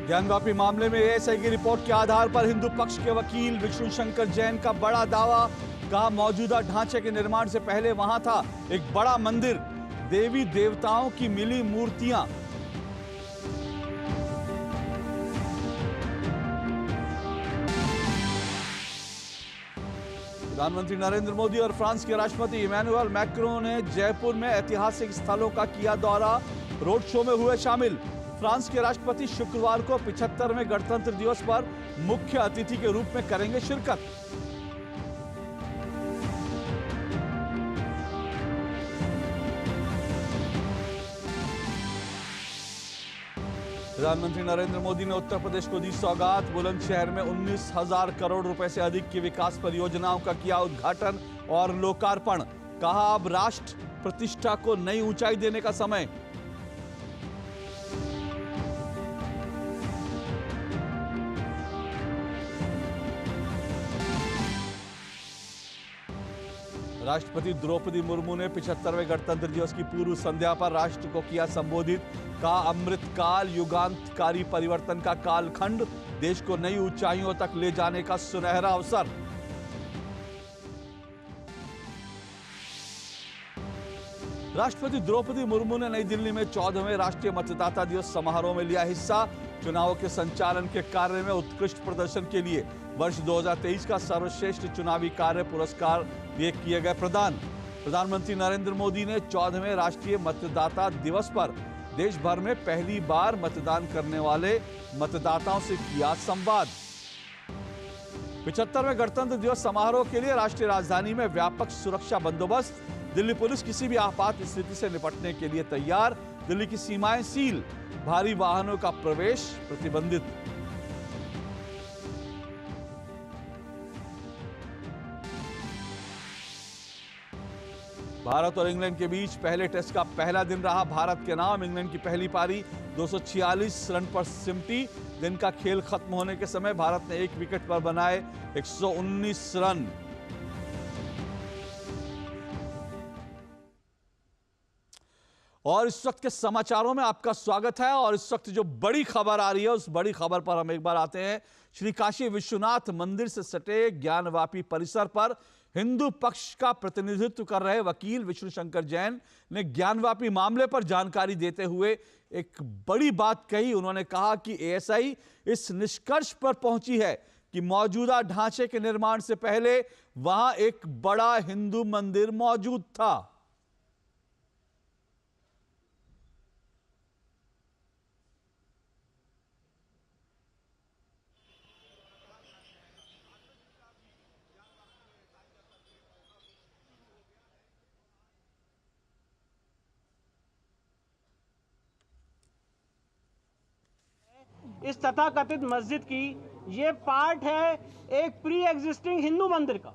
ज्ञानवापी मामले में एएसआई की रिपोर्ट के आधार पर हिंदू पक्ष के वकील विष्णु शंकर जैन का बड़ा दावा। कहा, मौजूदा ढांचे के निर्माण से पहले वहां था एक बड़ा मंदिर, देवी देवताओं की मिली मूर्तियां। प्रधानमंत्री नरेंद्र मोदी और फ्रांस के राष्ट्रपति इमैनुअल मैक्रों ने जयपुर में ऐतिहासिक स्थलों का किया दौरा, रोड शो में हुए शामिल। फ्रांस के राष्ट्रपति शुक्रवार को 75वें गणतंत्र दिवस पर मुख्य अतिथि के रूप में करेंगे शिरकत। प्रधानमंत्री नरेंद्र मोदी ने उत्तर प्रदेश को दी सौगात। बुलंदशहर में 19,000 करोड़ रुपए से अधिक की विकास परियोजनाओं का किया उद्घाटन और लोकार्पण। कहा, अब राष्ट्र प्रतिष्ठा को नई ऊंचाई देने का समय। राष्ट्रपति द्रौपदी मुर्मू ने 75वें गणतंत्र दिवस की पूर्व संध्या पर राष्ट्र को किया संबोधित। कहा, अमृतकाल युगांतकारी परिवर्तन का कालखंड, देश को नई ऊंचाइयों तक ले जाने का सुनहरा अवसर। राष्ट्रपति द्रौपदी मुर्मू ने नई दिल्ली में 14वें राष्ट्रीय मतदाता दिवस समारोह में लिया हिस्सा। चुनावों के संचालन के कार्य में उत्कृष्ट प्रदर्शन के लिए वर्ष 2023 का सर्वश्रेष्ठ चुनावी कार्य पुरस्कार भी किए गए प्रदान। प्रधानमंत्री नरेंद्र मोदी ने 14वें राष्ट्रीय मतदाता दिवस पर देश भर में पहली बार मतदान करने वाले मतदाताओं से किया संवाद। 75वें गणतंत्र दिवस समारोह के लिए राष्ट्रीय राजधानी में व्यापक सुरक्षा बंदोबस्त। दिल्ली पुलिस किसी भी आपात स्थिति से निपटने के लिए तैयार। दिल्ली की सीमाएं सील, भारी वाहनों का प्रवेश प्रतिबंधित। भारत और इंग्लैंड के बीच पहले टेस्ट का पहला दिन रहा भारत के नाम। इंग्लैंड की पहली पारी 246 रन पर सिमटी। दिन का खेल खत्म होने के समय भारत ने एक विकेट पर बनाए 119 रन। और इस वक्त के समाचारों में आपका स्वागत है। और इस वक्त जो बड़ी खबर आ रही है, उस बड़ी खबर पर हम एक बार आते हैं। श्री काशी विश्वनाथ मंदिर से सटे ज्ञानवापी परिसर पर हिंदू पक्ष का प्रतिनिधित्व कर रहे वकील विष्णु शंकर जैन ने ज्ञानवापी मामले पर जानकारी देते हुए एक बड़ी बात कही। उन्होंने कहा कि एएसआई इस निष्कर्ष पर पहुंची है कि मौजूदा ढांचे के निर्माण से पहले वहां एक बड़ा हिंदू मंदिर मौजूद था। इस तथाकथित मस्जिद की ये पार्ट है एक प्री एग्जिस्टिंग हिंदू मंदिर का।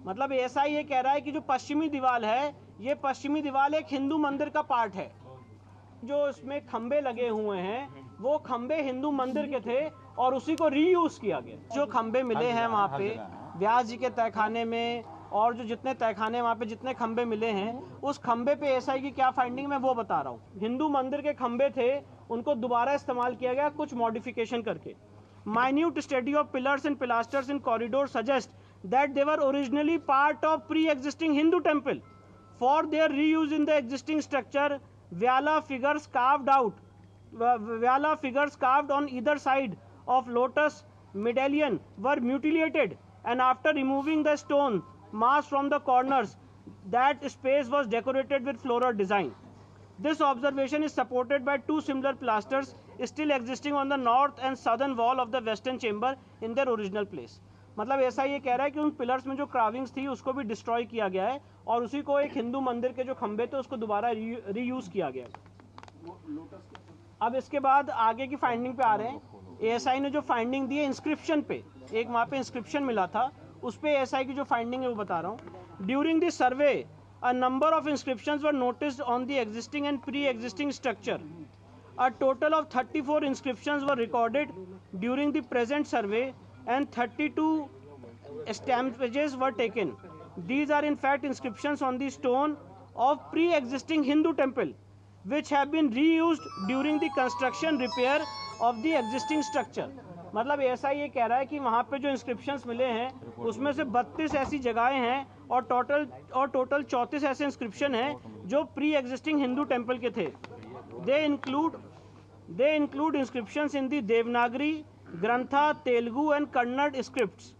मतलब ऐसा ये कह रहा है कि जो पश्चिमी दीवार है, ये पश्चिमी दीवार एक हिंदू मंदिर का पार्ट है। जो इसमें खंबे लगे हुए हैं वो खंबे हिंदू मंदिर के थे और उसी को रीयूज किया गया। जो खंबे मिले हैं वहाँ पे व्यास जी के तहखाने में और जो जितने तहखाने वहाँ पे जितने खंबे मिले हैं, उस खंबे पे एएसआई की क्या फाइंडिंग मैं वो बता रहा हूँ। हिंदू मंदिर के खंबे थे, उनको दोबारा इस्तेमाल किया गया कुछ मॉडिफिकेशन करके। Minute study of pillars and pilasters in corridor suggest that they were originally part of pre existing Hindu temple for their reuse in the existing structure. Vyala figures carved on either side of lotus medallion were mutilated, and after removing the stone mass from the corners, that space was decorated with floral design. This observation is supported by two similar pilasters still existing on the north and southern wall of the western chamber in their original place. मतलब ऐसा ये कह रहा है कि उन pillars में जो क्राविंग्स थी उसको भी डिस्ट्रॉय किया गया है और उसी को एक हिंदू मंदिर के जो खंबे थे उसको दोबारा रीयूज किया गया है। अब इसके बाद आगे की फाइंडिंग पे आ रहे हैं। एएसआई ने जो फाइंडिंग दी है इंस्क्रिप्शन पे, एक वहाँ पे इंस्क्रिप्शन मिला था, उस पे एएसआई की जो फाइंडिंग है वो बता रहा हूँ। During this survey a number of inscriptions were noticed on the existing and pre-existing structure. A total of 34 inscriptions were recorded during the present survey and 32 stampages were taken. These are in fact inscriptions on the stone of pre-existing Hindu temple which have been reused during the construction repair of the existing structure. मतलब ऐसा ये कह रहा है कि वहाँ पे जो इंस्क्रिप्शंस मिले हैं उसमें से 32 ऐसी जगहें हैं और टोटल 34 ऐसे इंस्क्रिप्शन हैं जो प्री एग्जिस्टिंग हिंदू टेम्पल के थे. They include inscriptions in the Devanagari, Grantha, Telugu and Kannada scripts.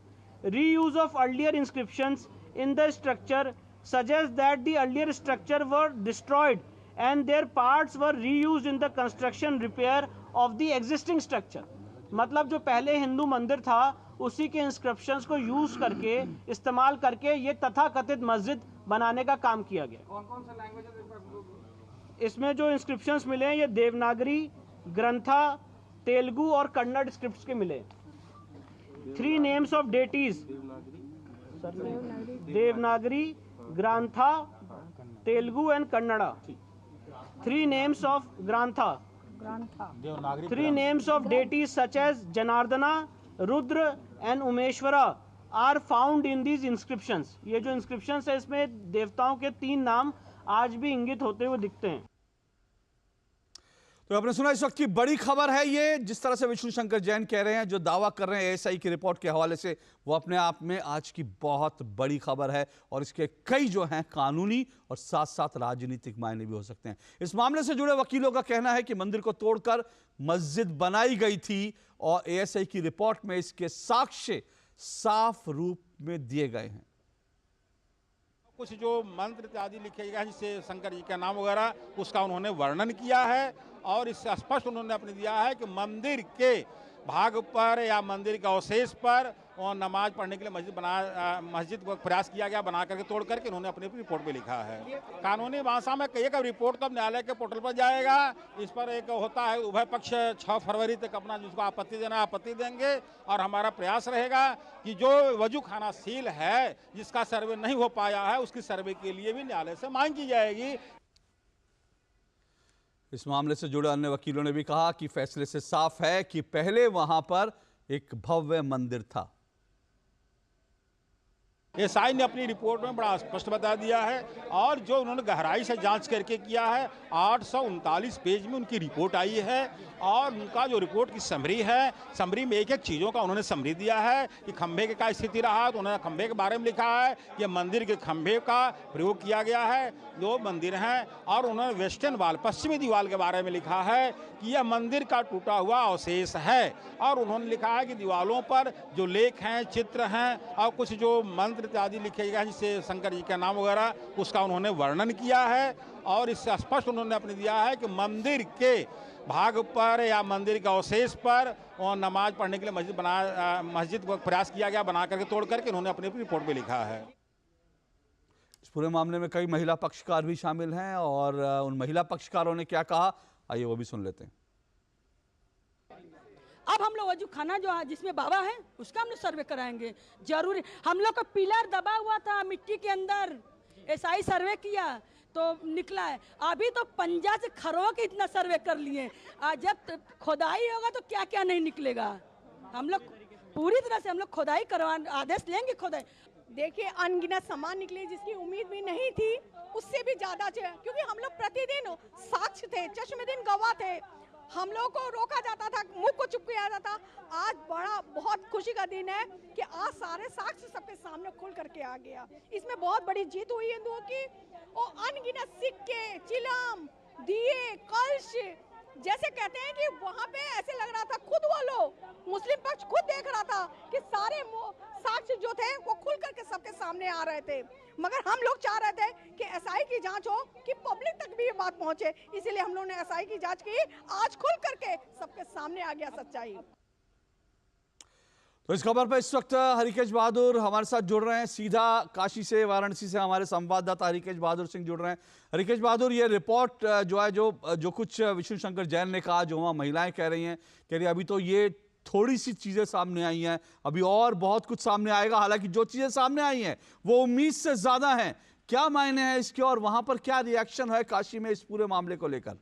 Reuse of earlier inscriptions in the structure suggests that the earlier structure were destroyed and their parts were reused in the construction repair of the existing structure. मतलब जो पहले हिंदू मंदिर था उसी के inscriptions को use करके इस्तेमाल करके ये तथाकथित मस्जिद बनाने का काम किया गया. कौन-कौन सा लैंग्वेज इसमें जो इंस्क्रिप्शंस मिले हैं ये देवनागरी, ग्रंथा, तेलुगु और कन्नड़ स्क्रिप्ट्स के मिले. 3 names of deities: Devanagari, Grantha, Telugu and Kannada. 3 names of Grantha. 3 names of deities such as Janardana, Rudra and Umeshwara are found in these inscriptions. ये जो inscriptions है इसमें देवताओं के 3 नाम आज भी इंगित होते हुए दिखते हैं. तो आपने सुना इस वक्त की बड़ी खबर है ये, जिस तरह से विष्णु शंकर जैन कह रहे हैं, जो दावा कर रहे हैं एएसआई की रिपोर्ट के हवाले से, वो अपने आप में आज की बहुत बड़ी खबर है और इसके कई जो हैं कानूनी और साथ साथ राजनीतिक मायने भी हो सकते हैं. इस मामले से जुड़े वकीलों का कहना है कि मंदिर को तोड़कर मस्जिद बनाई गई थी और एएसआई की रिपोर्ट में इसके साक्ष्य साफ रूप में दिए गए हैं. कुछ जो मंत्र इत्यादि लिखे गए जिससे शंकर जी का नाम वगैरह उसका उन्होंने वर्णन किया है और इससे स्पष्ट उन्होंने अपने दिया है कि मंदिर के भाग पर या मंदिर के अवशेष पर और नमाज पढ़ने के लिए मस्जिद को प्रयास किया गया बना करके तोड़ करके उन्होंने अपनी रिपोर्ट में लिखा है. कानूनी भाषा में एक रिपोर्ट तो न्यायालय के पोर्टल पर जाएगा. इस पर एक होता है उभय पक्ष 6 फरवरी तक अपना जिसको आपत्ति देना आपत्ति देंगे और हमारा प्रयास रहेगा कि जो वजू खाना सील है जिसका सर्वे नहीं हो पाया है उसकी सर्वे के लिए भी न्यायालय से मांग की जाएगी. इस मामले से जुड़े अन्य वकीलों ने भी कहा कि फैसले से साफ है कि पहले वहां पर एक भव्य मंदिर था. एएसआई ने अपनी रिपोर्ट में बड़ा स्पष्ट बता दिया है और जो उन्होंने गहराई से जांच करके किया है 839 पेज में उनकी रिपोर्ट आई है और उनका जो रिपोर्ट की समरी है, समरी में एक एक चीज़ों का उन्होंने समरी दिया है कि खंभे के क्या स्थिति रहा तो उन्होंने खंभे के बारे में लिखा है कि मंदिर के खंभे का प्रयोग किया गया है, 2 मंदिर हैं और उन्होंने वेस्टर्न वाल पश्चिमी दीवार के बारे में लिखा है कि यह मंदिर का टूटा हुआ अवशेष है और उन्होंने लिखा है कि दीवारों पर जो लेख हैं, चित्र हैं और कुछ जो मंत्र इत्यादि लिखे गए जिससे शंकर जी का नाम वगैरह उसका उन्होंने वर्णन किया है और इससे स्पष्ट उन्होंने अपने दिया है कि मंदिर के भाग पर या मंदिर के अवशेष पर और नमाज पढ़ने के लिए मस्जिद को प्रयास किया गया बना करके तोड़ करके उन्होंने अपनी रिपोर्ट में लिखा है. इस पूरे मामले में कई महिला पक्षकार भी शामिल हैं और उन महिला पक्षकारों ने क्या कहा, आइए वो भी सुन लेते हैं. अब हम लोग वजू खाना जो जिसमें बाबा है उसका हम लोग सर्वे कराएंगे. जरूरी हम लोग का पिलर दबा हुआ था मिट्टी के अंदर, एएसआई सर्वे किया तो निकला है. अभी तो पंजा से खरो के इतना सर्वे कर लिए. जब खुदाई होगा तो क्या क्या नहीं निकलेगा. हम लोग पूरी तरह से हम लोग खुदाई करवा आदेश लेंगे. खुदाई देखिए अनगिनत सामान निकले जिसकी उम्मीद भी नहीं थी, उससे भी ज्यादा क्योंकि हम लोग प्रतिदिन साक्ष्य थे, चश्मदीन गवाह थे. हम लोगों को रोका जाता था, मुंह को चुप किया जाता. आज बहुत खुशी का दिन है कि आज सारे साक्ष्य सबके सामने खुल करके आ गया. इसमें बहुत बड़ी जीत हुई हिंदुओं की. और अनगिनत सिक्के, चिलम, दिए, कलश, जैसे कहते हैं कि वहाँ पे ऐसे लग रहा था खुद वो लोग मुस्लिम पक्ष खुद देख रहा था कि सारे साक्ष्य जो थे वो खुल करके सबके सामने आ रहे थे. मगर हम लोग चाह रहे थे कि एसआई की जांच हो कि पब्लिक तक भी ये बात पहुंचे, इसीलिए हम लोगों ने एसआई की जांच की. आज खुल करके सबके सामने आ गया सच्चाई. तो इस खबर पर इस वक्त हरिकेश बहादुर हमारे साथ जुड़ रहे हैं सीधा काशी से, वाराणसी से हमारे संवाददाता हरिकेश बहादुर सिंह जुड़ रहे हैं. हरिकेश बहादुर, ये रिपोर्ट जो है जो कुछ विष्णु शंकर जैन ने कहा, जो वहाँ महिलाएं कह रही हैं, कह रही अभी तो ये थोड़ी सी चीजें सामने आई हैं, अभी और बहुत कुछ सामने आएगा. हालांकि जो चीजें सामने आई हैं वो उम्मीद से ज्यादा हैं. क्या मायने हैं इसके और वहां पर क्या रिएक्शन है काशी में इस पूरे मामले को लेकर?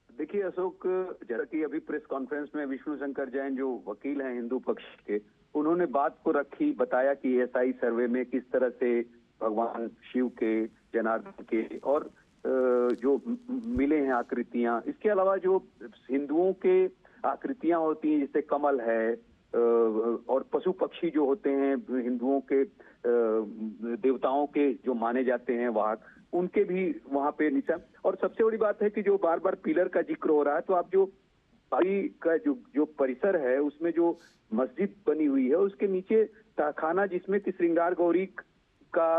देखिए अशोक, जैसा कि अभी प्रेस कॉन्फ्रेंस में विष्णु शंकर जैन जो वकील हैं हिंदू पक्ष के, उन्होंने बात को रखी, बताया कि एएसआई सर्वे में किस तरह से भगवान शिव के, जनार्दन के और जो मिले हैं आकृतियां, इसके अलावा जो हिंदुओं के आकृतियां होती हैं जैसे कमल है और पशु पक्षी जो होते हैं हिंदुओं के देवताओं के जो माने जाते हैं वाहक, उनके भी वहां पे निशान। और सबसे बड़ी बात है कि जो बार बार पिलर का जिक्र हो रहा है, तो आप जो बाई का जो परिसर है उसमें जो मस्जिद बनी हुई है उसके नीचे तहखाना, जिसमें कि श्रृंगार गौरी का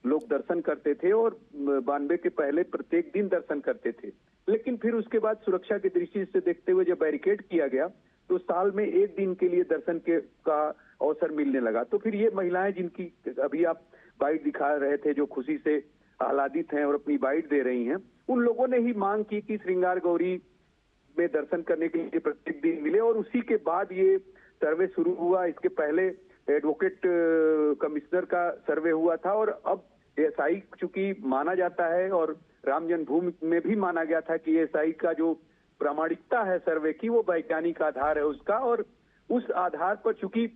लोग दर्शन करते थे और 92 के पहले प्रत्येक दिन दर्शन करते थे। लेकिन फिर उसके बाद सुरक्षा की दृष्टि से देखते हुए जब बैरिकेड किया गया तो साल में एक दिन के लिए दर्शन का अवसर मिलने लगा। तो फिर ये महिलाएं जिनकी अभी आप बाइट दिखा रहे थे, जो खुशी से आह्लादित हैं और अपनी बाइट दे रही हैं, उन लोगों ने ही मांग की कि श्रृंगार गौरी में दर्शन करने के लिए प्रत्येक दिन मिले। और उसी के बाद ये सर्वे शुरू हुआ। इसके पहले एडवोकेट कमिश्नर का सर्वे हुआ था और अब एएसआई चूंकि माना जाता है और राम जन्मभूमि में भी माना गया था कि एएसआई का जो प्रामाणिकता है सर्वे की, वो वैज्ञानिक आधार है उसका। और उस आधार पर चूंकि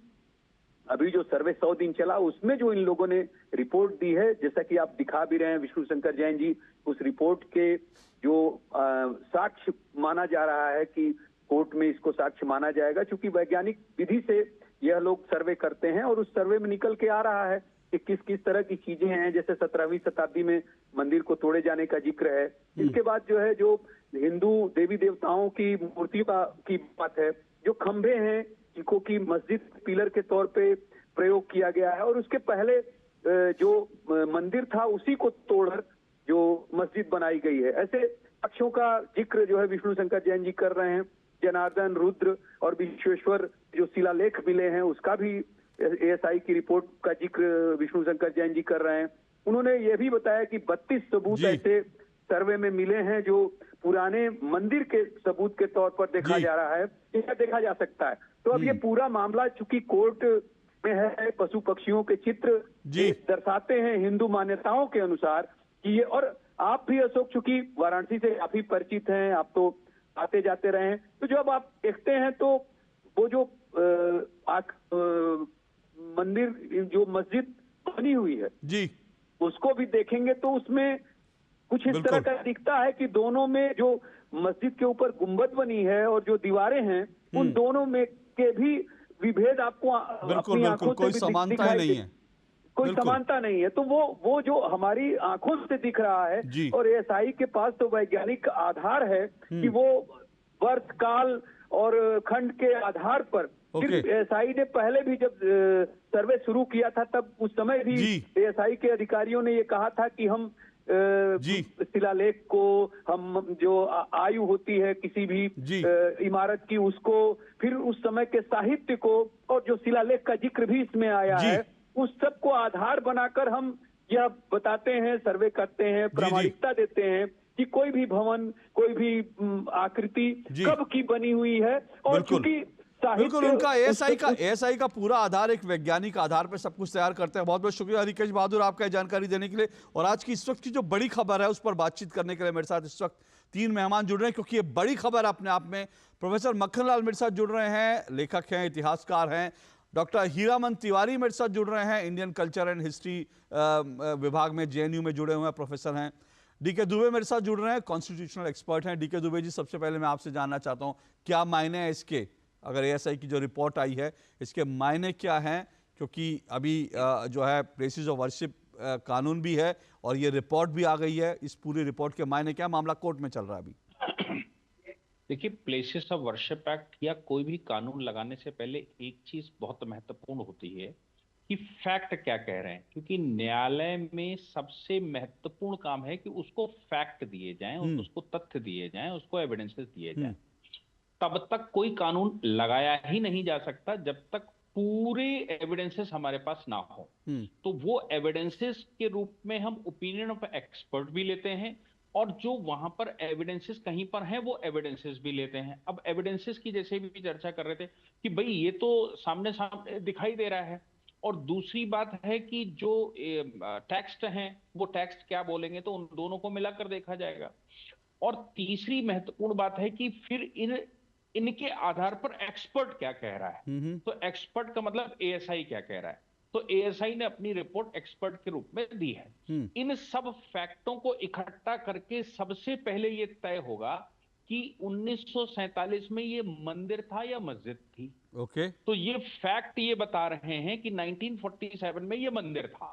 अभी जो सर्वे 100 दिन चला, उसमें जो इन लोगों ने रिपोर्ट दी है, जैसा कि आप दिखा भी रहे हैं विष्णु शंकर जैन जी, उस रिपोर्ट के जो साक्ष्य माना जा रहा है कि कोर्ट में इसको साक्ष्य माना जाएगा, क्योंकि वैज्ञानिक विधि से यह लोग सर्वे करते हैं और उस सर्वे में निकल के आ रहा है कि किस किस तरह की चीजें हैं। जैसे 17वीं शताब्दी में मंदिर को तोड़े जाने का जिक्र है। इसके बाद जो है जो हिंदू देवी देवताओं की मूर्तियों की बात है, जो खंभे हैं जिनको की मस्जिद पिलर के तौर पे प्रयोग किया गया है, और उसके पहले जो मंदिर था उसी को तोड़कर जो मस्जिद बनाई गई है। ऐसे पक्षों का जिक्र जो है विष्णु शंकर जैन जी कर रहे हैं। जनार्दन, रुद्र और विश्वेश्वर जो शिलालेख मिले हैं उसका भी एएसआई की रिपोर्ट का जिक्र विष्णु शंकर जैन जी कर रहे हैं। उन्होंने ये भी बताया कि 32 सबूत ऐसे सर्वे में मिले हैं जो पुराने मंदिर के सबूत के तौर पर देखा जा रहा है, यह देखा जा सकता है। तो अब ये पूरा मामला चूंकि कोर्ट में है, पशु पक्षियों के चित्र दर्शाते हैं हिंदू मान्यताओं के अनुसार कि ये। और आप भी अशोक चूंकि वाराणसी से काफी परिचित हैं, आप तो आते जाते रहे हैं, तो जब आप देखते हैं तो वो जो मंदिर जो मस्जिद बनी हुई है जी, उसको भी देखेंगे तो उसमें कुछ इस तरह का दिखता है कि दोनों में जो मस्जिद के ऊपर गुंबद बनी है और जो दीवारें हैं, उन दोनों में के भी विभेद आपको अपनी आंखों से कोई समानता नहीं है, कोई समानता नहीं है। तो वो जो हमारी आंखों से दिख रहा है और एएसआई के पास तो वैज्ञानिक आधार है कि वो वर्ष काल और खंड के आधार पर फिर एएसआई ने पहले भी जब सर्वे शुरू किया था तब उस समय भी एएसआई के अधिकारियों ने ये कहा था कि हम शिलालेख को, हम जो आयु होती है किसी भी इमारत की उसको, फिर उस समय के साहित्य को और जो शिलालेख का जिक्र भी इसमें आया है, उस सब को आधार बनाकर हम यह बताते हैं, सर्वे करते हैं, प्रामाणिकता देते हैं कि कोई भी भवन, कोई भी आकृति कब की बनी हुई है। और चूंकि बिल्कुल उनका एएसआई का पूरा आधार एक वैज्ञानिक आधार पर सब कुछ तैयार करते हैं। बहुत बहुत शुक्रिया हरिकेश बहादुर आपका जानकारी देने के लिए। और आज की इस वक्त की जो बड़ी खबर है उस पर बातचीत करने के लिए मेरे साथ इस वक्त 3 मेहमान जुड़ रहे हैं, क्योंकि ये बड़ी खबर अपने आप में। प्रोफेसर मक्खनलाल मेरे साथ जुड़ रहे हैं, लेखक हैं, इतिहासकार हैं। डॉक्टर हीरामन तिवारी मेरे साथ जुड़ रहे हैं, इंडियन कल्चर एंड हिस्ट्री विभाग में जेएनयू में जुड़े हुए हैं, प्रोफेसर हैं। डीके दुबे मेरे साथ जुड़ रहे हैं, कॉन्स्टिट्यूशनल एक्सपर्ट हैं। डीके दुबे जी, सबसे पहले मैं आपसे जानना चाहता हूं क्या मायने हैं इसके, अगर एएसआई की जो रिपोर्ट आई है इसके मायने क्या हैं, क्योंकि अभी जो है प्लेसेस ऑफ वर्शिप कानून भी है और ये रिपोर्ट भी आ गई है। इस पूरी रिपोर्ट के मायने क्या, मामला कोर्ट में चल रहा है अभी। देखिए, प्लेसेस ऑफ वर्शिप एक्ट या कोई भी कानून लगाने से पहले एक चीज बहुत महत्वपूर्ण होती है कि फैक्ट क्या कह रहे हैं, क्योंकि न्यायालय में सबसे महत्वपूर्ण काम है कि उसको फैक्ट दिए जाएं, उसको तथ्य दिए जाएं, उसको एविडेंसेस दिए जाएं। तब तक कोई कानून लगाया ही नहीं जा सकता जब तक पूरे एविडेंसेस हमारे पास ना हो। तो वो एविडेंसेस के रूप में हम ओपिनियन ऑफ एक्सपर्ट भी लेते हैं और जो वहां पर एविडेंसेस कहीं पर हैं वो एविडेंसेस भी लेते हैं। अब एविडेंसेस की जैसे भी चर्चा कर रहे थे कि भाई ये तो सामने सामने दिखाई दे रहा है, और दूसरी बात है कि जो टेक्स्ट हैं वो टेक्स्ट क्या बोलेंगे, तो उन दोनों को मिलाकर देखा जाएगा। और तीसरी महत्वपूर्ण बात है कि फिर इनके आधार पर एक्सपर्ट क्या कह रहा है। तो एक्सपर्ट का मतलब एएसआई क्या कह रहा है। तो एएसआई ने अपनी रिपोर्ट एक्सपर्ट के रूप में दी है। इन सब फैक्टों को इकट्ठा करके सबसे पहले ये तय होगा कि 1947 में ये मंदिर था या मस्जिद थी। ओके। तो ये फैक्ट ये बता रहे हैं कि 1947 में ये मंदिर था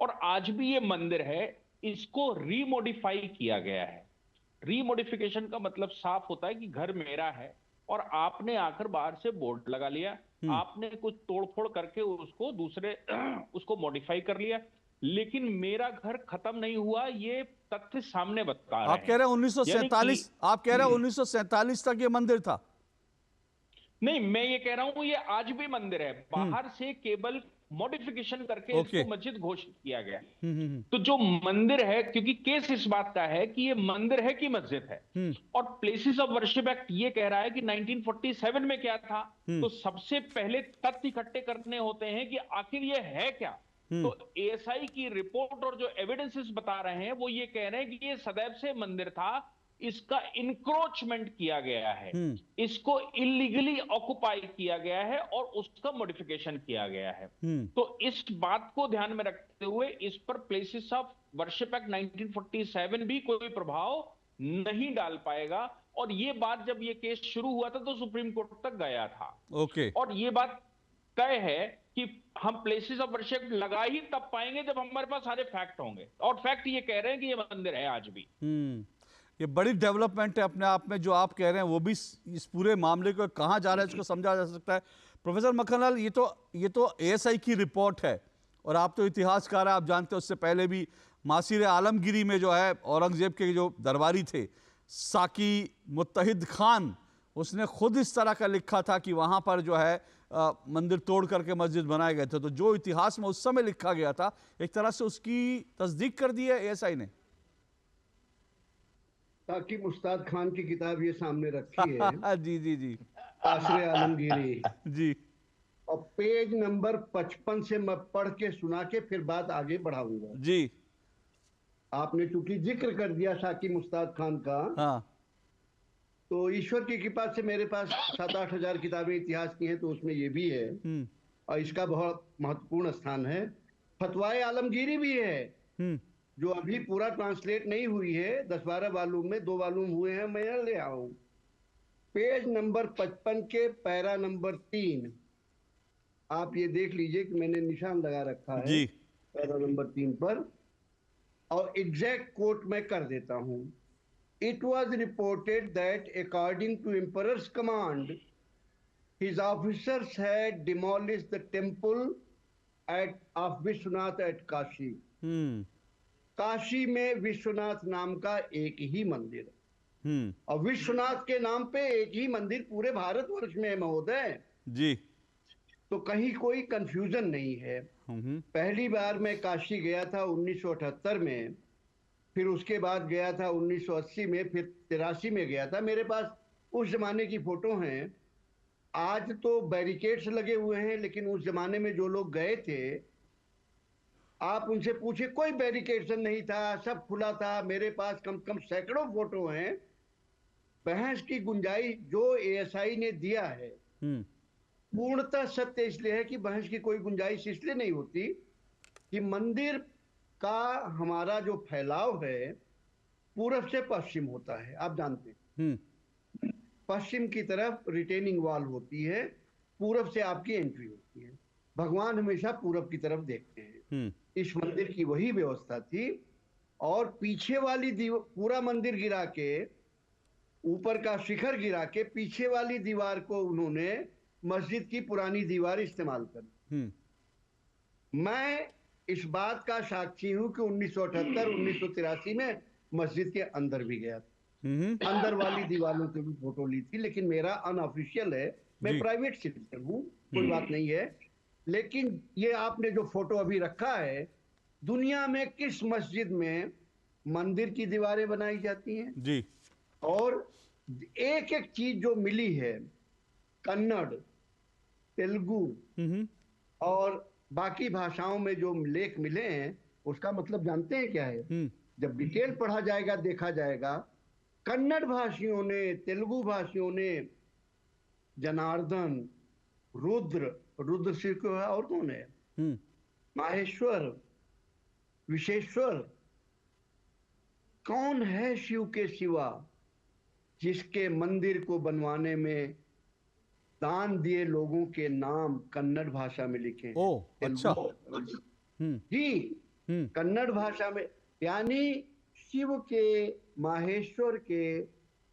और आज भी ये मंदिर है। इसको रीमॉडिफाई किया गया है। रीमॉडिफिकेशन का मतलब साफ होता है कि घर मेरा है और आपने आकर बाहर से बोर्ड लगा लिया, आपने कुछ तोड़फोड़ करके उसको उसको मॉडिफाई कर लिया, लेकिन मेरा घर खत्म नहीं हुआ। ये तथ्य सामने बता रहे हैं। आप कह रहे हैं 1947, आप कह रहे हैं 1947 तक ये मंदिर था? नहीं, मैं ये कह रहा हूं ये आज भी मंदिर है। बाहर से केवल मॉडिफिकेशन करके इसको मस्जिद घोषित किया गया। तो जो मंदिर है, क्योंकि केस इस बात का है कि ये मंदिर है कि मस्जिद है, और प्लेसेस ऑफ वर्शिप एक्ट ये कह रहा है कि 1947 में क्या था। तो सबसे पहले तथ्य इकट्ठे करने होते हैं कि आखिर ये है क्या। तो एएसआई की रिपोर्ट और जो एविडेंसेस बता रहे हैं वो ये कह रहे हैं कि ये सदैव से मंदिर था, इसका इंक्रोचमेंट किया गया है, इसको इलीगली ऑक्युपाई किया गया है और उसका मॉडिफिकेशन किया गया है। तो इस बात को ध्यान में रखते हुए इस पर प्लेसेस ऑफ वर्शिप एक्ट 1947 भी कोई प्रभाव नहीं डाल पाएगा। और ये बात जब ये केस शुरू हुआ था तो सुप्रीम कोर्ट तक गया था। ओके। और ये बात तय है कि हम प्लेसेस ऑफ वर्शिप लगा ही तब पाएंगे जब हमारे पास सारे फैक्ट होंगे, और फैक्ट ये कह रहे हैं कि ये मंदिर है आज भी। ये बड़ी डेवलपमेंट है अपने आप में जो आप कह रहे हैं, वो भी इस पूरे मामले को कहाँ जा रहा है इसको समझा जा सकता है। प्रोफेसर मक्खनलाल, ये तो एएसआई की रिपोर्ट है और आप तो इतिहासकार हैं, आप जानते हैं उससे पहले भी मासीर आलमगीरी में जो है औरंगजेब के जो दरबारी थे साकी मुत्तहिद खान, उसने खुद इस तरह का लिखा था कि वहाँ पर जो है मंदिर तोड़ करके मस्जिद बनाए गए थे। तो जो इतिहास में उस समय लिखा गया था एक तरह से उसकी तस्दीक कर दी है एएसआई ने। ताकि मुस्ताद खान की किताब ये सामने रखी है जी जी जी, आसरे आलमगीरी जी, और पेज नंबर 55 से मैं पढ़ के सुना के फिर बात आगे बढ़ाऊंगा जी। आपने चूंकि जिक्र कर दिया साकी मुस्ताद खान का, हाँ, तो ईश्वर की कृपा से मेरे पास 7-8 हजार किताबें इतिहास की हैं, तो उसमें ये भी है और इसका बहुत महत्वपूर्ण स्थान है। फतवाए आलमगीरी भी है जो अभी पूरा ट्रांसलेट नहीं हुई है, 10-12 वाल्यूम में 2 वाल्यूम हुए हैं, मैं ले आऊं। पेज नंबर 55 के पैरा नंबर 3 आप ये देख लीजिए कि मैंने निशान लगा रखा है जी। पैरा नंबर 3 पर, और एग्जैक्ट कोट मैं कर देता हूं। It was reported that according to Emperor's command, his officers had demolished the temple of Vishwanath at Kashi. Kashi में विश्वनाथ नाम का एक ही मंदिर है, और विश्वनाथ के नाम पे एक ही मंदिर पूरे भारतवर्ष में है महोदय जी। तो कहीं कोई कंफ्यूजन नहीं है। पहली बार मैं काशी गया था 1978 में, फिर उसके बाद गया था 1980 में, फिर 83 में गया था। मेरे पास उस जमाने की फोटो हैं। आज तो बैरिकेड्स लगे हुए हैं, लेकिन उस जमाने में जो लोग गए थे आप उनसे पूछे, कोई बैरिकेड्स नहीं था, सब खुला था। मेरे पास कम से कम सैकड़ों फोटो हैं। बहस की गुंजाइश जो एएसआई ने दिया है पूर्णतः सत्य इसलिए है कि बहस की कोई गुंजाइश इसलिए नहीं होती कि मंदिर का हमारा जो फैलाव है पूरब से पश्चिम होता है, आप जानते हैं। पश्चिम की तरफ रिटेनिंग वॉल होती है, पूरब से आपकी एंट्री होती है। भगवान हमेशा पूरब की तरफ देखते हैं। इस मंदिर की वही व्यवस्था थी, और पीछे वाली पूरा मंदिर गिरा के, ऊपर का शिखर गिरा के, पीछे वाली दीवार को उन्होंने मस्जिद की पुरानी दीवार इस्तेमाल कर। मैं इस बात का साक्षी हूं कि 1978-1983 में मस्जिद के अंदर भी गया था। अंदर वाली दीवारों से भी फोटो ली थी, लेकिन मेरा अनऑफिशियल है, मैं प्राइवेट सिटीजन हूं, कोई बात नहीं है। लेकिन ये आपने जो फोटो अभी रखा है, दुनिया में किस मस्जिद में मंदिर की दीवारें बनाई जाती हैं जी, और एक एक चीज जो मिली है, कन्नड़, तेलुगु और बाकी भाषाओं में जो लेख मिले हैं, उसका मतलब जानते हैं क्या है? जब डिटेल पढ़ा जाएगा, देखा जाएगा, कन्नड़ भाषियों ने, तेलुगु भाषियों ने जनार्दन, रुद्र सिर को है, और कौन है, माहेश्वर, विशेश्वर, कौन है शिव के सिवा जिसके मंदिर को बनवाने में दान दिए लोगों के नाम कन्नड़ भाषा में लिखे हैं? ओ, अच्छा। जी, कन्नड़ भाषा में। यानी शिव के, माहेश्वर के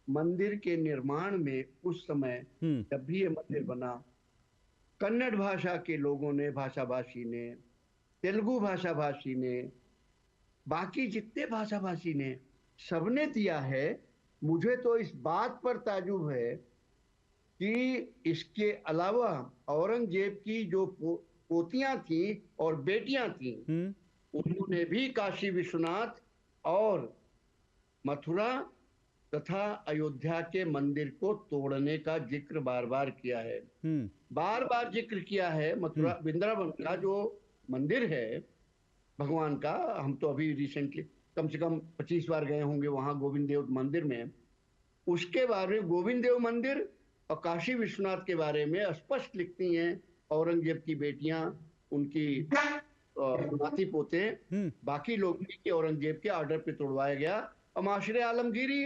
मंदिर के निर्माण में उस समय जब भी ये मंदिर बना, कन्नड़ भाषा के लोगों ने, भाषाभाषी ने, तेलुगु भाषाभाषी ने, बाकी जितने भाषाभाषी ने, सबने दिया है। मुझे तो इस बात पर ताजुब है कि इसके अलावा औरंगजेब की जो पोतियां थी और बेटियां थी, उन्होंने भी काशी विश्वनाथ और मथुरा तथा अयोध्या के मंदिर को तोड़ने का जिक्र बार बार किया है। बार बार जिक्र किया है। मथुरा वृंदावन का जो मंदिर है भगवान का, हम तो अभी रिसेंटली कम से कम 25 बार गए होंगे वहां गोविंद देव मंदिर में। उसके बारे में, गोविंद देव मंदिर और काशी विश्वनाथ के बारे में स्पष्ट लिखती हैं औरंगजेब की बेटियां, उनकी नाती पोते, बाकी लोग भी औरंगजेब के ऑर्डर पे तोड़वाया गया। और माशरे आलमगीरी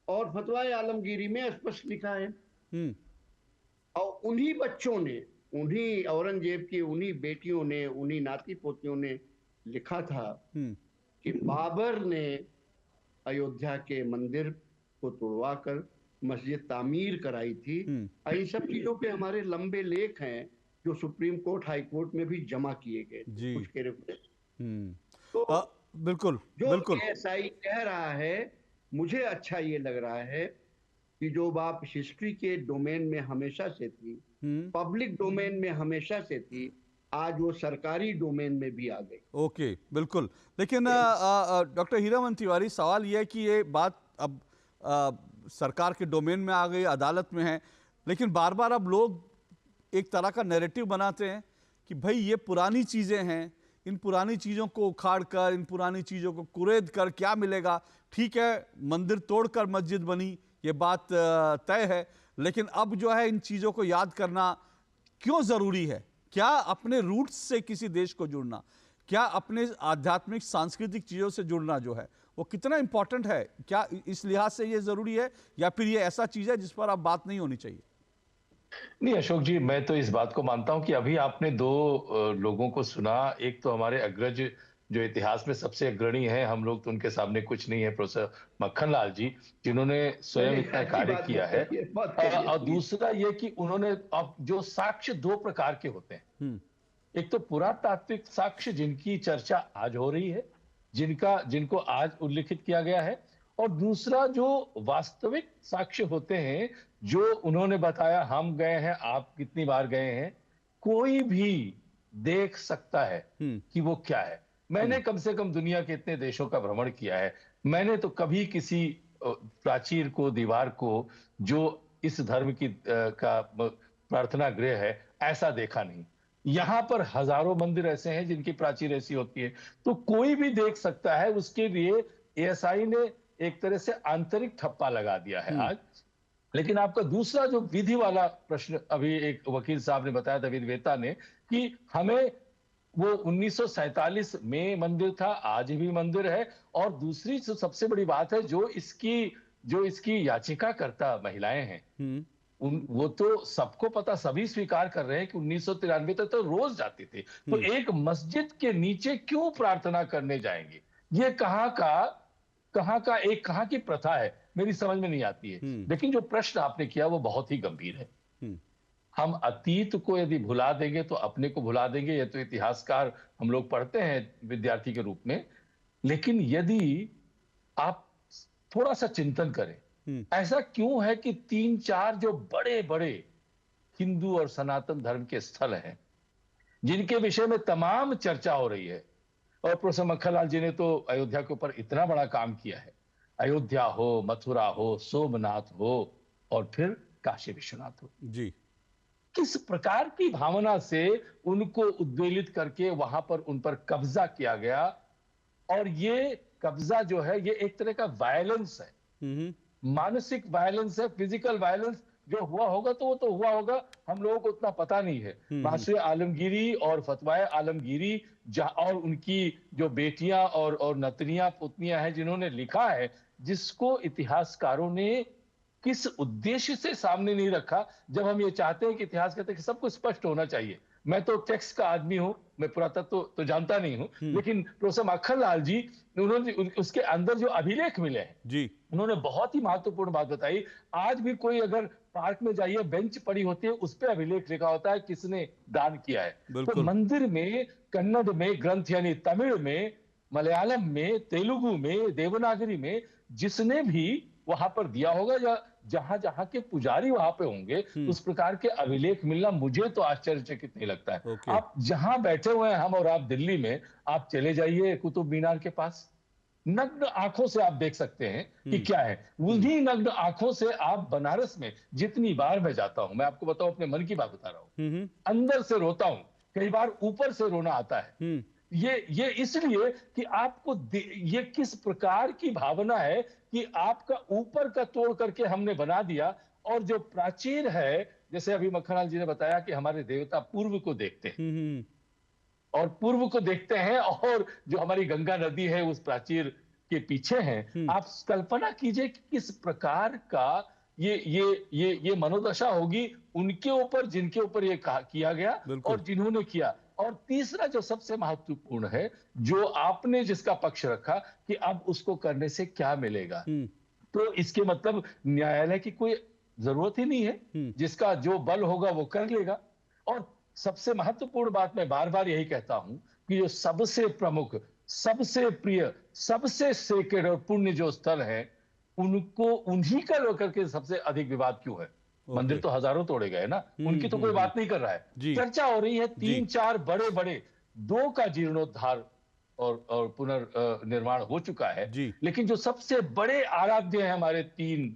और फतवाए आलमगीरी में स्पष्ट लिखा है। और उन्हीं बच्चों ने, उन्हीं औरंगजेब की उन्हीं बेटियों ने, उन्हीं नाती पोतियों ने लिखा था कि बाबर ने अयोध्या के मंदिर को तोड़वाकर मस्जिद तामीर कराई थी। इन सब चीजों पे हमारे लंबे लेख हैं जो सुप्रीम कोर्ट, हाई कोर्ट में भी जमा किए गए कुछ के तो बिल्कुल जो बिल्कुल एएसआई कह रहा है, मुझे अच्छा ये लग रहा है कि जो बात हिस्ट्री के डोमेन में हमेशा से थी, पब्लिक डोमेन में हमेशा से थी, आज वो सरकारी डोमेन में भी आ गई। ओके, बिल्कुल। लेकिन डॉक्टर हीरामन तिवारी, सवाल यह है कि ये बात अब सरकार के डोमेन में आ गई, अदालत में है, लेकिन बार बार अब लोग एक तरह का नैरेटिव बनाते हैं कि भाई ये पुरानी चीज़ें हैं, इन पुरानी चीज़ों को उखाड़ कर, इन पुरानी चीज़ों को कुरेद कर क्या मिलेगा। ठीक है, मंदिर तोड़कर मस्जिद बनी, ये बात तय है, लेकिन अब जो है इन चीज़ों को याद करना क्यों ज़रूरी है? क्या अपने रूट्स से किसी देश को जुड़ना, क्या अपने आध्यात्मिक सांस्कृतिक चीज़ों से जुड़ना जो है वो कितना इंपॉर्टेंट है? क्या इस लिहाज से ये ज़रूरी है, या फिर ये ऐसा चीज़ है जिस पर अब बात नहीं होनी चाहिए? नहीं अशोक जी, मैं तो इस बात को मानता हूं कि अभी आपने दो लोगों को सुना। एक तो हमारे अग्रज जो इतिहास में सबसे अग्रणी हैं, हम लोग तो उनके सामने कुछ नहीं है, प्रोफेसर मक्खन लाल जी, जिन्होंने स्वयं इतना कार्य किया है। और दूसरा ये कि उन्होंने, अब जो साक्ष्य दो प्रकार के होते हैं, एक तो पुरातात्विक साक्ष्य जिनकी चर्चा आज हो रही है, जिनको आज उल्लिखित किया गया है, और दूसरा जो वास्तविक साक्ष्य होते हैं जो उन्होंने बताया, हम गए हैं, आप कितनी बार गए हैं, कोई भी देख सकता है कि वो क्या है। मैंने कम से कम दुनिया के इतने देशों का भ्रमण किया है, मैंने तो कभी किसी प्राचीर को, दीवार को जो इस धर्म की का प्रार्थना गृह है, ऐसा देखा नहीं। यहां पर हजारों मंदिर ऐसे हैं जिनकी प्राचीर ऐसी होती है, तो कोई भी देख सकता है। उसके लिए एएसआई ने एक तरह से आंतरिक ठप्पा लगा दिया है आज। लेकिन आपका दूसरा जो विधि वाला प्रश्न, अभी एक वकील साहब ने बताया था, विद्वेता ने, कि हमें वो 1947 में मंदिर था, आज भी मंदिर है। और दूसरी जो सबसे बड़ी बात है, जो इसकी याचिकाकर्ता महिलाएं हैं, वो तो सबको पता, सभी स्वीकार कर रहे हैं कि 1993 तक तो रोज जाते थे, तो एक मस्जिद के नीचे क्यों प्रार्थना करने जाएंगे? ये कहां की प्रथा है, मेरी समझ में नहीं आती है। लेकिन जो प्रश्न आपने किया वो बहुत ही गंभीर है। हम अतीत को यदि भुला देंगे तो अपने को भुला देंगे, ये तो इतिहासकार हम लोग पढ़ते हैं विद्यार्थी के रूप में। लेकिन यदि आप थोड़ा सा चिंतन करें, ऐसा क्यों है कि 3-4 जो बड़े बड़े हिंदू और सनातन धर्म के स्थल हैं, जिनके विषय में तमाम चर्चा हो रही है, और प्रोफेसर मक्खनलाल जी ने तो अयोध्या के ऊपर इतना बड़ा काम किया है, अयोध्या हो, मथुरा हो, सोमनाथ हो, और फिर काशी विश्वनाथ हो जी, किस प्रकार की भावना से उनको उद्वेलित करके वहां पर उन पर कब्जा किया गया। और ये कब्जा जो है, ये एक तरह का वायलेंस है, मानसिक वायलेंस है, फिजिकल वायलेंस जो हुआ होगा तो वो तो हुआ होगा, हम लोगों को उतना पता नहीं है। माशरे आलमगीरी और फतवाए आलमगीरी और उनकी जो बेटियां और नतनियां पुतनियां हैं जिन्होंने लिखा है, जिसको इतिहासकारों ने किस उद्देश्य से सामने नहीं रखा। जब हम ये चाहते हैं कि इतिहास कहते हैं कि सब कुछ स्पष्ट होना चाहिए। मैं तो टेक्स्ट का आदमी हूं, मैं पुरातत्व तो जानता नहीं हूं, लेकिन प्रोफेसर माखन लाल जी उन्होंने उसके अंदर जो अभिलेख मिले हैं जी, उन्होंने बहुत ही महत्वपूर्ण बात बताई। आज भी कोई अगर पार्क में जाइए, बेंच पड़ी होती है, उस पे अभिलेख लिखा होता है किसने दान किया है। तो मंदिर में, कन्नड़ में ग्रंथ यानी तमिल में, मलयालम में, तेलुगु में, देवनागरी में जिसने भी वहां पर दिया होगा या जहां जहां के पुजारी वहां पे होंगे, उस प्रकार के अभिलेख मिलना मुझे तो आश्चर्यचकित नहीं लगता है। आप जहां बैठे हुए हैं हम और आप दिल्ली में, आप चले जाइए कुतुब मीनार के पास, नग्न आंखों से आप देख सकते हैं कि क्या है। उन्हीं नग्न आंखों से आप बनारस में, जितनी बार मैं जाता हूं, मैं आपको बताऊं, अपने मन की बात बता रहा हूं, अंदर से रोता हूं, कई बार ऊपर से रोना आता है। ये इसलिए कि आपको ये किस प्रकार की भावना है कि आपका ऊपर का तोड़ करके हमने बना दिया, और जो प्राचीन है, जैसे अभी मक्खनलाल जी ने बताया कि हमारे देवता पूर्व को देखते हैं और पूर्व को देखते हैं, और जो हमारी गंगा नदी है उस प्राचीर के पीछे हैं। आप कल्पना कीजिए कि किस प्रकार का ये मनोदशा होगी उनके ऊपर, जिनके ऊपर ये किया गया और जिन्होंने किया। और तीसरा जो सबसे महत्वपूर्ण है, जो आपने जिसका पक्ष रखा कि अब उसको करने से क्या मिलेगा, तो इसके मतलब न्यायालय की कोई जरूरत ही नहीं है, जिसका जो बल होगा वो कर लेगा। और सबसे महत्वपूर्ण बात मैं बार बार यही कहता हूं कि जो सबसे प्रमुख, सबसे प्रिय, सबसे सेक्रेड और पुण्य जो स्थल है, उनको उन्हीं का लेकर के सबसे अधिक विवाद क्यों है? मंदिर तो हजारों तोड़े गए ना, उनकी तो कोई बात नहीं कर रहा है। चर्चा हो रही है 3-4 बड़े 2 का जीर्णोद्धार और पुनर्निर्माण हो चुका है, लेकिन जो सबसे बड़े आराध्य हैं हमारे 3,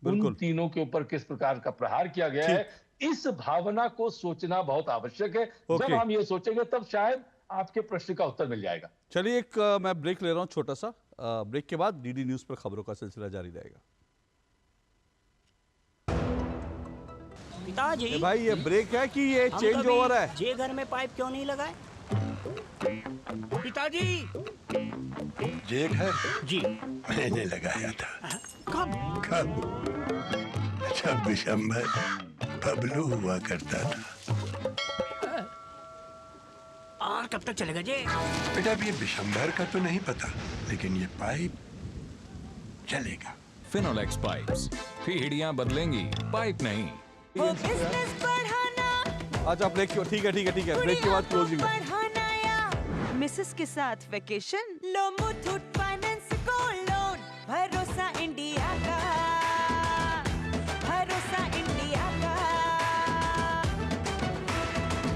उन तीनों के ऊपर किस प्रकार का प्रहार किया गया है, इस भावना को सोचना बहुत आवश्यक है। जब हम ये सोचेंगे तब शायद आपके प्रश्न का उत्तर मिल जाएगा। चलिए एक मैं ब्रेक ले रहा हूं, छोटा सा ब्रेक के बाद डीडी न्यूज पर खबरों का सिलसिला जारी रहेगा। पिताजी भाई ये ब्रेक है कि ये चेंज ओवर है? जे घर में पाइप क्यों नहीं लगाए? पिताजी जे घर जी मैंने लगाया था। कब? जब विशंभर बबलू हुआ करता था। और कब तक चलेगा जे? बेटा अब ये विशंभर का तो नहीं पता, लेकिन ये पाइप चलेगा। फिनोलेक्स पाइप्स, पीढ़ियां बदलेंगी, पाइप नहीं। बिजनेस बढ़ाना। अच्छा ब्रेक, ठीक है ब्रेक के बाद क्लोजिंग। मिसेस के साथ वेकेशन लो मुथूट फाइनेंस गोल्ड लोन, भरोसा इंडिया का, भरोसा इंडिया का।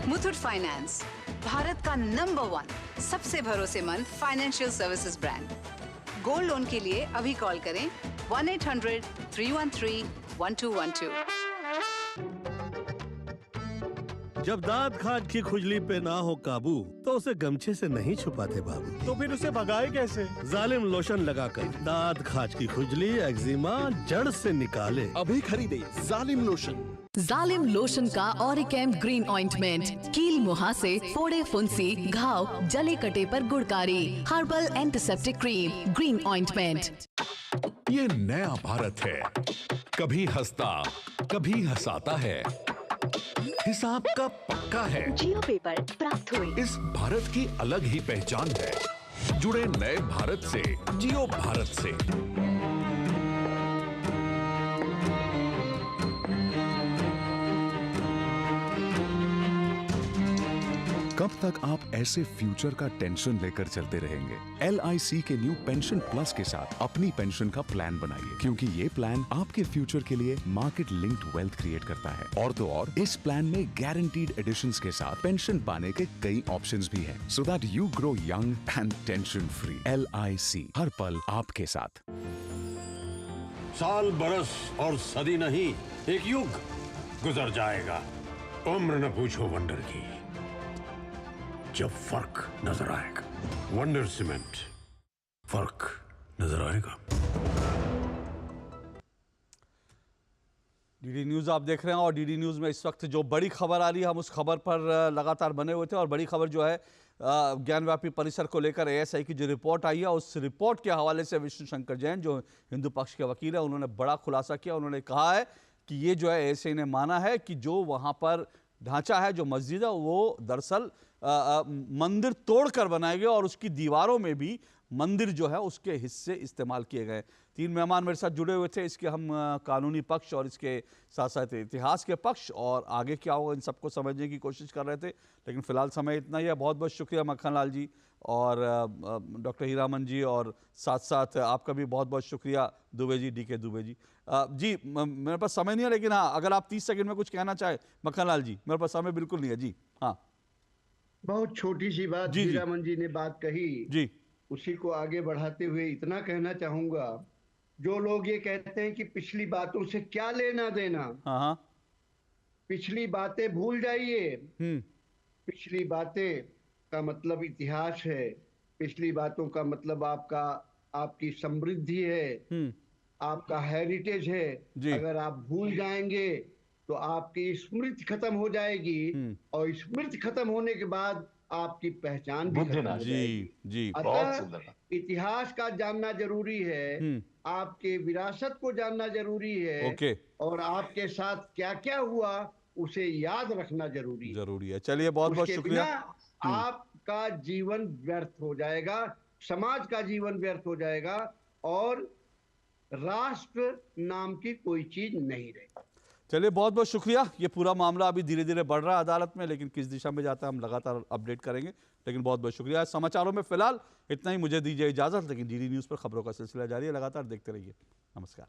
मुथूट फाइनेंस भारत का नंबर 1 सबसे भरोसेमंद financial services brand. Gold loan के लिए अभी कॉल करें 1-800-313-1212। जब दांत खाज की खुजली पे ना हो काबू, तो उसे गमछे से नहीं छुपाते बाबू। तो फिर उसे भगाए कैसे? जालिम लोशन लगाकर दांत खाज की खुजली, एक्जिमा जड़ से निकाले। अभी खरीदे जालिम लोशन। जालिम लोशन का ऑरिकेम ग्रीन ऑइंटमेंट, कील मुहासे, फोड़े फुंसी, घाव, जले कटे पर गुड़कारी, herbal antiseptic cream, green ointment. ये नया भारत है, कभी हंसता कभी हंसाता है, हिसाब का पक्का है। जियो पेपर प्राप्त हुए। इस भारत की अलग ही पहचान है। जुड़े नए भारत से, जियो भारत से। कब तक आप ऐसे फ्यूचर का टेंशन लेकर चलते रहेंगे? LIC के न्यू पेंशन प्लस के साथ अपनी पेंशन का प्लान बनाइए, क्योंकि ये प्लान आपके फ्यूचर के लिए मार्केट लिंक्ड वेल्थ क्रिएट करता है। और तो और इस प्लान में गारंटीड एडिशंस के साथ पेंशन पाने के कई ऑप्शंस भी हैं, so that you grow young and tension free. LIC हर पल आपके साथ। साल, बरस और सदी नहीं, एक युग गुजर जाएगा। उम्र न पूछो वंडर की, जब फर्क नजर आएगा। वंडर सीमेंट, फर्क नजर आएगा। डीडी न्यूज़ आप देख रहे हैं और डीडी न्यूज़ में इस वक्त जो बड़ी खबर आ रही है हम उस खबर पर लगातार बने हुए थे। और बड़ी खबर जो है ज्ञानव्यापी परिसर को लेकर एएसआई की जो रिपोर्ट आई है उस रिपोर्ट के हवाले से विष्णु शंकर जैन जो हिंदू पक्ष के वकील है उन्होंने बड़ा खुलासा किया। उन्होंने कहा है कि ये जो है एएसआई ने माना है कि जो वहाँ पर ढांचा है, जो मस्जिद है, वो दरअसल मंदिर तोड़कर बनाए गए और उसकी दीवारों में भी मंदिर जो है उसके हिस्से इस्तेमाल किए गए। 3 मेहमान मेरे साथ जुड़े हुए थे, इसके हम कानूनी पक्ष और इसके साथ साथ इतिहास के पक्ष और आगे क्या होगा इन सबको समझने की कोशिश कर रहे थे। लेकिन फिलहाल समय इतना ही है। बहुत बहुत शुक्रिया मक्खन लाल जी और डॉक्टर हीरामन जी और साथ साथ आपका भी बहुत बहुत शुक्रिया दुबे जी, डीके दुबे जी। जी मेरे पास समय नहीं है, लेकिन हाँ अगर आप 30 सेकंड में कुछ कहना चाहे मक्खन लाल जी। मेरे पास समय बिल्कुल नहीं है जी। हाँ बहुत छोटी सी बात हीरामन जी ने बात कही जी, उसी को आगे बढ़ाते हुए इतना कहना चाहूंगा, जो लोग ये कहते हैं कि पिछली बातों से क्या लेना देना, हाँ पिछली बातें भूल जाइए। पिछली बातें का मतलब इतिहास है, पिछली बातों का मतलब आपकी समृद्धि है, आपका हेरिटेज है। अगर आप भूल जाएंगे तो आपकी स्मृति खत्म हो जाएगी और स्मृति खत्म होने के बाद आपकी पहचान भी खत्म हो जाएगी। जी अतः इतिहास का जानना जरूरी है, आपके विरासत को जानना जरूरी है और आपके साथ क्या क्या हुआ उसे याद रखना जरूरी है। चलिए बहुत बहुत शुक्रिया। आपका जीवन व्यर्थ हो जाएगा, समाज का जीवन व्यर्थ हो जाएगा और राष्ट्र नाम की कोई चीज नहीं रहेगी। चलिए बहुत बहुत शुक्रिया। ये पूरा मामला अभी धीरे धीरे बढ़ रहा है अदालत में, लेकिन किस दिशा में जाता है हम लगातार अपडेट करेंगे। लेकिन बहुत बहुत शुक्रिया। समाचारों में फिलहाल इतना ही, मुझे दीजिए इजाजत। लेकिन डीडी न्यूज़ पर खबरों का सिलसिला जारी है, लगातार देखते रहिए। नमस्कार।